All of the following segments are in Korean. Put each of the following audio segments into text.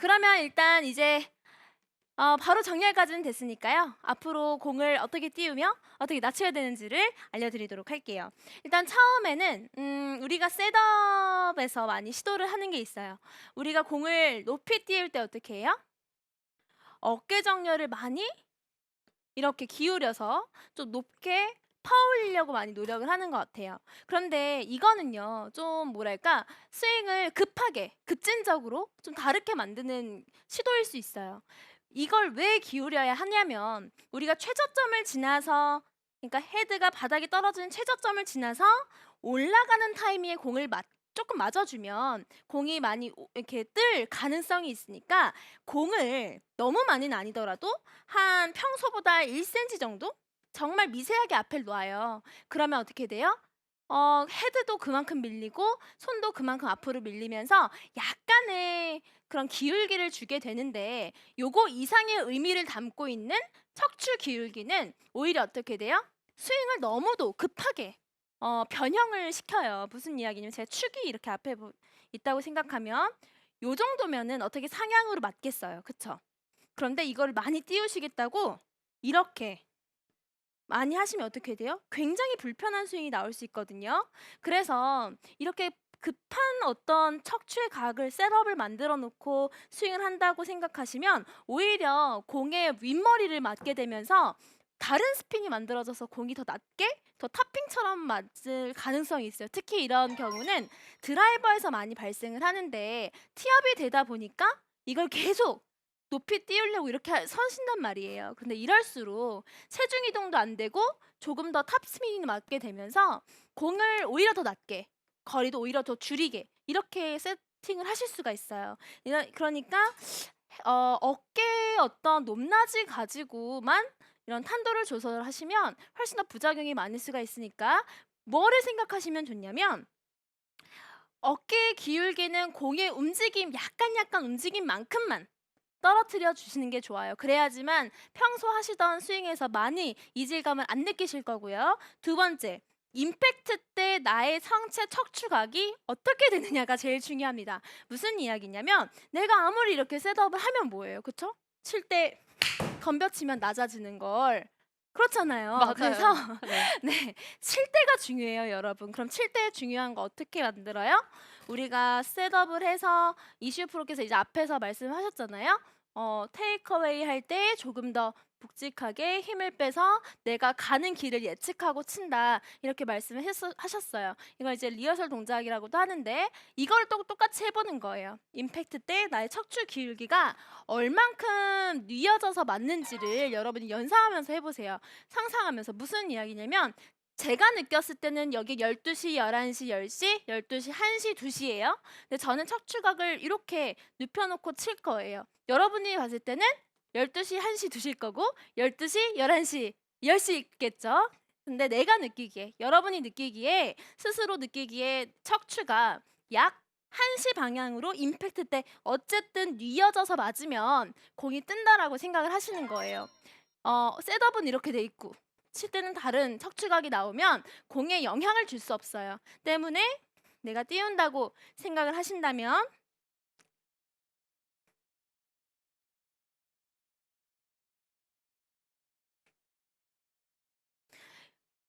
그러면 일단 이제 바로 정렬까지는 됐으니까요. 앞으로 공을 어떻게 띄우며 어떻게 낮춰야 되는지를 알려드리도록 할게요. 일단 처음에는 우리가 셋업에서 많이 시도를 하는 게 있어요. 우리가 공을 높이 띄울 때 어떻게 해요? 어깨 정렬을 많이 이렇게 기울여서 좀 높게 퍼올리려고 많이 노력을 하는 것 같아요. 그런데 이거는요, 좀 뭐랄까, 스윙을 급하게, 급진적으로 좀 다르게 만드는 시도일 수 있어요. 이걸 왜 기울여야 하냐면, 우리가 최저점을 지나서, 그러니까 헤드가 바닥에 떨어지는 최저점을 지나서 올라가는 타이밍에 공을 조금 맞아주면 공이 많이 이렇게 뜰 가능성이 있으니까 공을 너무 많이는 아니더라도 한 평소보다 1cm 정도? 정말 미세하게 앞에 놓아요. 그러면 어떻게 돼요? 헤드도 그만큼 밀리고 손도 그만큼 앞으로 밀리면서 약간의 그런 기울기를 주게 되는데, 요거 이상의 의미를 담고 있는 척추 기울기는 오히려 어떻게 돼요? 스윙을 너무도 급하게 변형을 시켜요. 무슨 이야기냐면, 제가 축이 이렇게 앞에 있다고 생각하면 요 정도면은 어떻게 상향으로 맞겠어요. 그쵸? 그런데 이거를 많이 띄우시겠다고 이렇게 많이 하시면 어떻게 돼요? 굉장히 불편한 스윙이 나올 수 있거든요. 그래서 이렇게 급한 어떤 척추의 각을 셋업을 만들어 놓고 스윙을 한다고 생각하시면 오히려 공의 윗머리를 맞게 되면서 다른 스핀이 만들어져서 공이 더 낮게 더 탑핑처럼 맞을 가능성이 있어요. 특히 이런 경우는 드라이버에서 많이 발생을 하는데, 티업이 되다 보니까 이걸 계속 높이 띄우려고 이렇게 서신단 말이에요. 근데 이럴수록 체중 이동도 안 되고 조금 더 탑스핀이 맞게 되면서 공을 오히려 더 낮게, 거리도 오히려 더 줄이게 이렇게 세팅을 하실 수가 있어요. 그러니까 어깨의 어떤 높낮이 가지고만 이런 탄도를 조절을 하시면 훨씬 더 부작용이 많을 수가 있으니까, 뭐를 생각하시면 좋냐면, 어깨의 기울기는 공의 움직임, 약간 움직임만큼만 떨어뜨려 주시는 게 좋아요. 그래야지만 평소 하시던 스윙에서 많이 이질감을 안 느끼실 거고요. 두 번째, 임팩트 때 나의 상체 척추각이 어떻게 되느냐가 제일 중요합니다. 무슨 이야기냐면, 내가 아무리 이렇게 셋업을 하면 뭐예요? 그쵸? 칠 때 건벼치면 낮아지는 걸. 그렇잖아요. 그래서 맞아요. 네. 네, 칠 때가 중요해요, 여러분. 그럼 칠 때 중요한 거 어떻게 만들어요? 우리가 셋업을 해서 이슈 프로께서 이제 앞에서 말씀하셨잖아요. 테이크어웨이 할 때 조금 더 묵직하게 힘을 빼서 내가 가는 길을 예측하고 친다. 이렇게 말씀을 하셨어요. 이걸 이제 리허설 동작이라고도 하는데, 이걸 또 똑같이 해보는 거예요. 임팩트 때 나의 척추 기울기가 얼만큼 뉘어져서 맞는지를 여러분이 연상하면서 해보세요. 상상하면서. 무슨 이야기냐면, 제가 느꼈을 때는 여기 12시, 11시, 10시, 12시, 1시, 2시예요. 근데 저는 척추각을 이렇게 눕혀놓고 칠 거예요. 여러분이 봤을 때는 12시, 1시, 2시일 거고 12시, 11시, 10시 있겠죠. 근데 내가 느끼기에, 여러분이 느끼기에, 스스로 느끼기에 척추가 약 1시 방향으로 임팩트 때 어쨌든 뉘어져서 맞으면 공이 뜬다라고 생각을 하시는 거예요. 셋업은 이렇게 돼 있고 칠 때는 다른 척추각이 나오면 공에 영향을 줄 수 없어요. 때문에 내가 띄운다고 생각을 하신다면,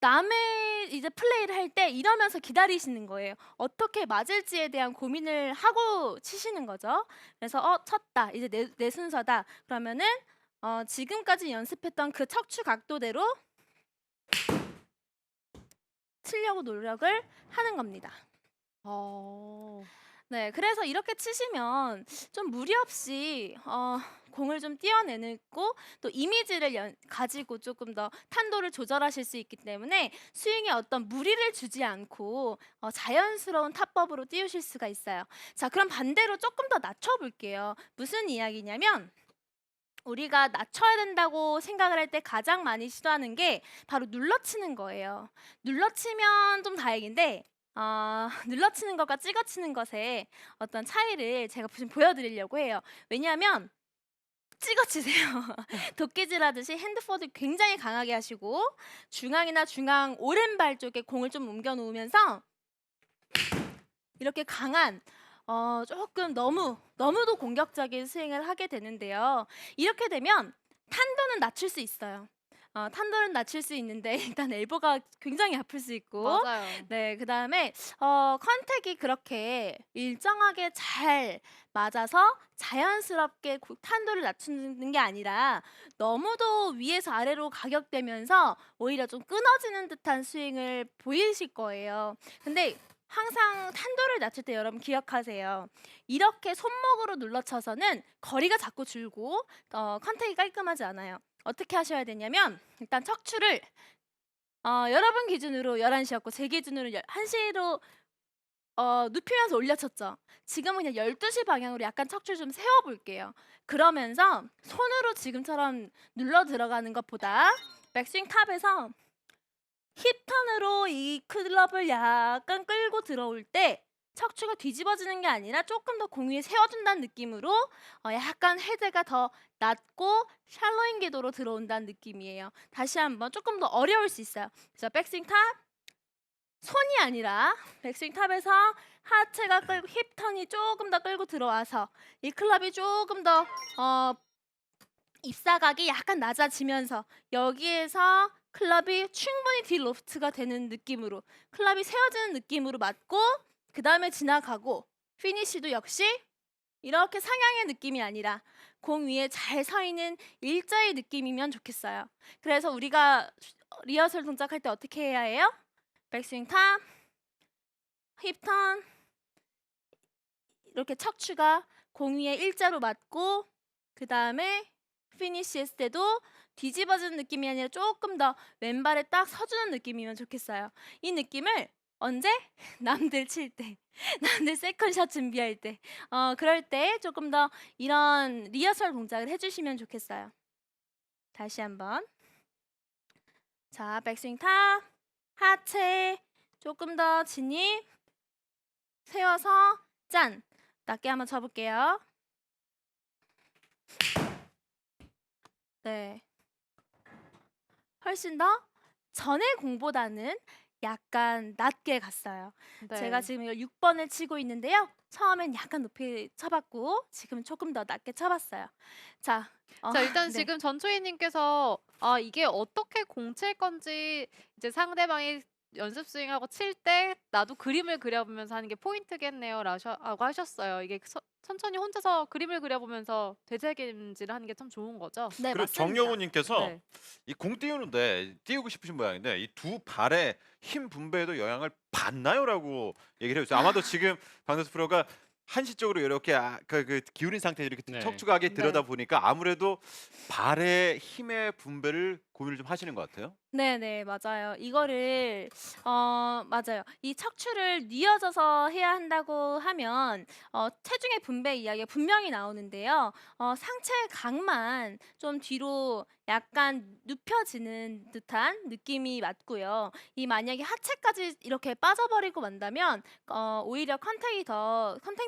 남의 이제 플레이를 할 때 이러면서 기다리시는 거예요. 어떻게 맞을지에 대한 고민을 하고 치시는 거죠. 그래서 쳤다. 이제 내 순서다. 그러면은 지금까지 연습했던 그 척추 각도대로 치려고 노력을 하는 겁니다. 어. 네, 그래서 이렇게 치시면 좀 무리 없이 공을 좀 띄워내고, 또 이미지를 가지고 조금 더 탄도를 조절하실 수 있기 때문에 스윙에 어떤 무리를 주지 않고 자연스러운 타법으로 띄우실 수가 있어요. 자, 그럼 반대로 조금 더 낮춰볼게요. 무슨 이야기냐면, 우리가 낮춰야 된다고 생각을 할 때 가장 많이 시도하는 게 바로 눌러치는 거예요. 눌러치면 좀 다행인데, 눌러치는 것과 찍어치는 것의 어떤 차이를 제가 좀 보여드리려고 해요. 왜냐하면 찍어치세요. 도끼질 하듯이 핸드포드 굉장히 강하게 하시고, 중앙이나 중앙 오른발 쪽에 공을 좀 옮겨 놓으면서 이렇게 강한 조금 너무도 공격적인 스윙을 하게 되는데요. 이렇게 되면 탄도는 낮출 수 있어요. 탄도는 낮출 수 있는데 일단 엘보가 굉장히 아플 수 있고 맞아요. 네, 그다음에 컨택이 그렇게 일정하게 잘 맞아서 자연스럽게 탄도를 낮추는 게 아니라 너무도 위에서 아래로 가격되면서 오히려 좀 끊어지는 듯한 스윙을 보이실 거예요. 근데 항상 탄도를 낮출 때 여러분 기억하세요. 이렇게 손목으로 눌러쳐서는 거리가 자꾸 줄고 컨택이 깔끔하지 않아요. 어떻게 하셔야 되냐면 일단 척추를 여러분 기준으로 11시였고 제 기준으로 1시로 눕히면서 올려쳤죠. 지금은 그냥 12시 방향으로 약간 척추를 좀 세워 볼게요. 그러면서 손으로 지금처럼 눌러 들어가는 것보다 백스윙 탑에서 힙턴으로 이 클럽을 약간 끌고 들어올 때 척추가 뒤집어지는 게 아니라 조금 더 공 위에 세워준다는 느낌으로 약간 헤드가 더 낮고 샬로잉 궤도로 들어온다는 느낌이에요. 다시 한번 조금 더 어려울 수 있어요. 자, 백스윙 탑 손이 아니라 백스윙 탑에서 하체가 끌고 힙턴이 조금 더 끌고 들어와서 이 클럽이 조금 더 입사각이 약간 낮아지면서 여기에서 클럽이 충분히 딜 로프트가 되는 느낌으로 클럽이 세워지는 느낌으로 맞고 그 다음에 지나가고 피니쉬도 역시 이렇게 상향의 느낌이 아니라 공 위에 잘 서 있는 일자의 느낌이면 좋겠어요. 그래서 우리가 리허설 동작할 때 어떻게 해야 해요? 백스윙 탑, 힙턴 이렇게 척추가 공 위에 일자로 맞고 그 다음에 피니시 했을 때도 뒤집어지는 느낌이 아니라 조금 더 왼발에 딱 서주는 느낌이면 좋겠어요. 이 느낌을 언제? 남들 칠 때, 남들 세컨샷 준비할 때, 그럴 때 조금 더 이런 리허설 동작을 해주시면 좋겠어요. 다시 한번. 자, 백스윙 탑, 하체 조금 더 진입, 세워서 짠. 낮게 한번 쳐볼게요. 네. 훨씬 더 전의 공보다는 약간 낮게 갔어요. 네. 제가 지금 이걸 6번을 치고 있는데요. 처음엔 약간 높이 쳐봤고 지금은 조금 더 낮게 쳐봤어요. 자, 자, 일단 네. 지금 전초희님께서 이게 어떻게 공 칠 건지 이제 상대방이 연습 스윙하고 칠 때 나도 그림을 그려보면서 하는 게 포인트겠네요 라고 하셨어요. 이게 천천히 혼자서 그림을 그려보면서 되새김질을 하는 게 참 좋은 거죠. 네, 그리고 맞습니다. 정영우님께서 네. 이 공 띄우는데 띄우고 싶으신 모양인데 이 두 발의 힘 분배에도 영향을 받나요?라고 얘기를 해주세요. 아마도 지금 방대수 프로가 한시적으로 이렇게 그 기울인 상태에 이렇게 네. 척추각에 네. 들여다 보니까 아무래도 발의 힘의 분배를 고민을 좀 하시는 것 같아요. 네네, 맞아요. 이거를 맞아요. 이 척추를 뉘어져서 해야 한다고 하면 체중의 분배 이야기가 분명히 나오는데요. 상체 각만 좀 뒤로 약간 눕혀지는 듯한 느낌이 맞고요. 이 만약에 하체까지 이렇게 빠져버리고 만다면 오히려 컨택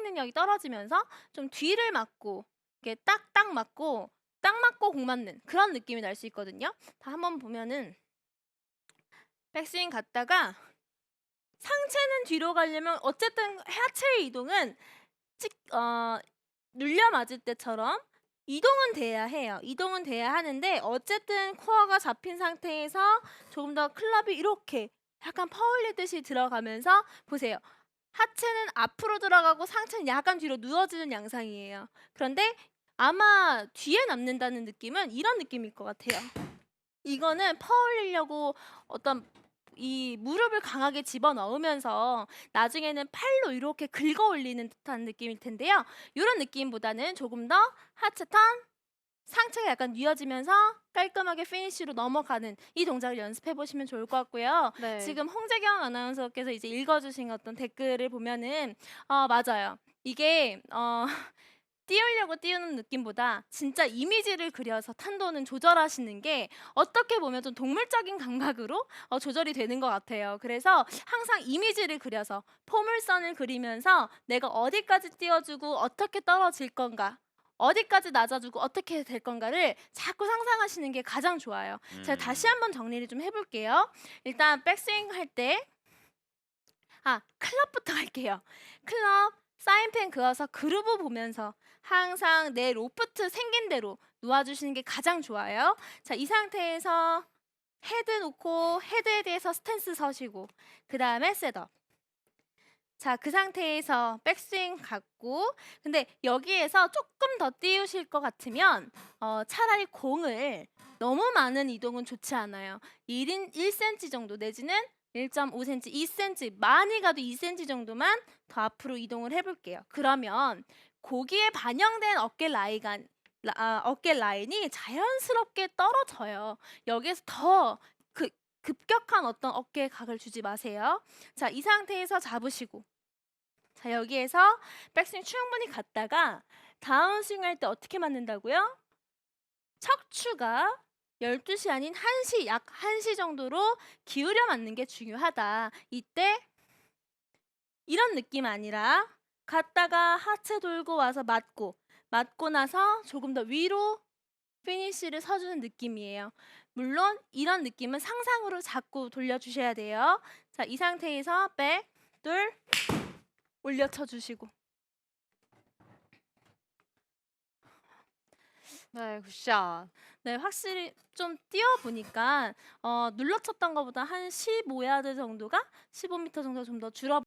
능력이 떨어지면서 좀 뒤를 맞고 이게 딱딱 맞고 딱 맞고 공 맞는 그런 느낌이 날 수 있거든요. 다 한번 보면은 백스윙 갔다가 상체는 뒤로 가려면 어쨌든 하체의 이동은 눌려 맞을 때처럼 이동은 돼야 해요. 이동은 돼야 하는데 어쨌든 코어가 잡힌 상태에서 조금 더 클럽이 이렇게 약간 퍼올리듯이 들어가면서 보세요. 하체는 앞으로 들어가고 상체는 약간 뒤로 누워지는 양상이에요. 그런데 아마 뒤에 남는다는 느낌은 이런 느낌일 것 같아요. 이거는 퍼올리려고 어떤 이 무릎을 강하게 집어넣으면서 나중에는 팔로 이렇게 긁어 올리는 듯한 느낌일 텐데요. 이런 느낌보다는 조금 더 하체 턴, 상체가 약간 뉘어지면서 깔끔하게 피니쉬로 넘어가는 이 동작을 연습해 보시면 좋을 것 같고요. 네. 지금 홍재경 아나운서께서 이제 읽어주신 어떤 댓글을 보면은 맞아요. 이게 띄우려고 띄우는 느낌보다 진짜 이미지를 그려서 탄도는 조절하시는 게 어떻게 보면 좀 동물적인 감각으로 조절이 되는 것 같아요. 그래서 항상 이미지를 그려서 포물선을 그리면서 내가 어디까지 띄워주고 어떻게 떨어질 건가 어디까지 낮아주고 어떻게 될 건가를 자꾸 상상하시는 게 가장 좋아요. 제가 다시 한번 정리를 좀 해볼게요. 일단 백스윙 할 때 클럽부터 할게요. 클럽 사인펜 그어서 그루브 보면서 항상 내 로프트 생긴 대로 놓아주시는 게 가장 좋아요. 자, 이 상태에서 헤드 놓고 헤드에 대해서 스탠스 서시고 그 다음에 셋업. 자, 그 상태에서 백스윙 갖고 근데 여기에서 조금 더 띄우실 것 같으면 차라리 공을 너무 많은 이동은 좋지 않아요. 1cm 정도 내지는 1.5cm, 2cm 많이 가도 2cm 정도만 더 앞으로 이동을 해볼게요. 그러면 거기에 반영된 어깨 라인이 자연스럽게 떨어져요. 여기에서 더 급격한 어떤 어깨 각을 주지 마세요. 자, 이 상태에서 잡으시고 자, 여기에서 백스윙 충분히 갔다가 다운스윙 할 때 어떻게 맞는다고요? 척추가 12시 아닌 1시, 약 1시 정도로 기울여 맞는 게 중요하다. 이때 이런 느낌 아니라 갔다가 하체 돌고 와서 맞고 나서 조금 더 위로 피니쉬를 서주는 느낌이에요. 물론 이런 느낌은 상상으로 자꾸 돌려주셔야 돼요. 자, 이 상태에서 백, 둘, 올려쳐 주시고 네, 굿샷. 네, 확실히 좀 뛰어보니까 눌러쳤던 것보다 한 15야드 정도가 15m 정도 좀 더 줄어